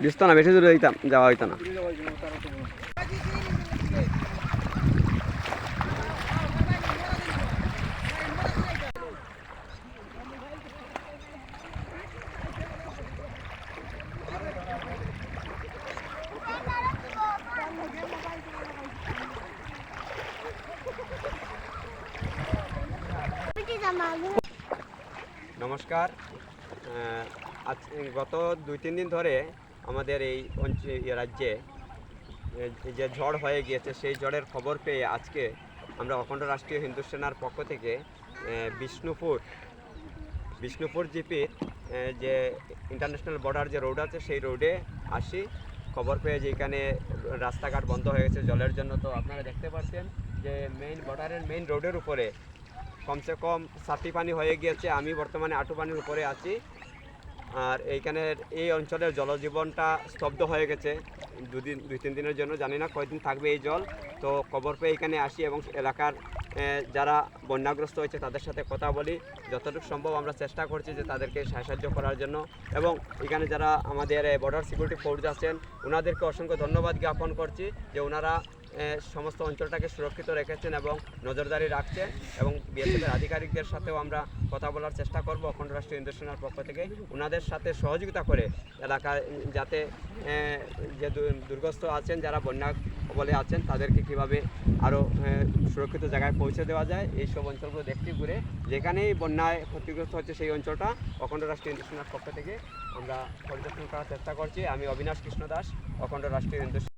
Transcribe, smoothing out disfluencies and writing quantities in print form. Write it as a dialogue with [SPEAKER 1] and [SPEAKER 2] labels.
[SPEAKER 1] বিস্তা না বেশি দূরে যাওয়া হইতো না। নমস্কার। আজ গত 2-3 দিন ধরে আমাদের এই রাজ্যে যে ঝড় হয়ে গিয়েছে, সেই ঝড়ের খবর পেয়ে আজকে আমরা অখণ্ড রাষ্ট্রীয় হিন্দু সেনার পক্ষ থেকে বিষ্ণুপুর জিপির যে ইন্টারন্যাশনাল বর্ডার যে রোড আছে সেই রোডে আসি। খবর পেয়ে যে এখানে রাস্তাঘাট বন্ধ হয়ে গেছে জলের জন্য। তো আপনারা দেখতে পাচ্ছেন যে বর্ডারের মেইন রোডের উপরে কমসে কম 7টি পানি হয়ে গিয়েছে। আমি বর্তমানে আঁটু পানির উপরে আছি। আর এইখানের এই অঞ্চলের জলজীবনটা স্তব্ধ হয়ে গেছে 2-3 দিনের জন্য। জানি না কয়দিন থাকবে এই জল। তো খবর পেয়ে এখানে আসি এবং এলাকার যারা বন্যাগ্রস্ত হয়েছে তাদের সাথে কথা বলি। যতটুকু সম্ভব আমরা চেষ্টা করছি যে তাদেরকে সাহায্য করার জন্য। এবং এখানে যারা আমাদের বর্ডার সিকিউরিটি ফোর্স আছেন ওনাদেরকে অসংখ্য ধন্যবাদ জ্ঞাপন করছি যে ওনারা সমস্ত অঞ্চলটাকে সুরক্ষিত রেখেছেন এবং নজরদারি রাখছেন। এবং বিএসএফের আধিকারিকদের সাথেও আমরা কথা বলার চেষ্টা করব অখণ্ড রাষ্ট্রীয় হিন্দু সেনার পক্ষ থেকে, ওনাদের সাথে সহযোগিতা করে এলাকায় যাতে যে দুর্গস্থ আছেন, যারা বন্যা কবলে আছেন, তাদেরকে কীভাবে আরও সুরক্ষিত জায়গায় পৌঁছে দেওয়া যায় এই সব অঞ্চলগুলো দেখতে ঘুরে যেখানেই বন্যায় ক্ষতিগ্রস্ত হচ্ছে সেই অঞ্চলটা অখণ্ড রাষ্ট্রীয় হিন্দু সেনার পক্ষ থেকে আমরা পরিদর্শন করার চেষ্টা করছি। আমি অবিনাশ কৃষ্ণ দাস, অখণ্ড রাষ্ট্রীয় হিন্দু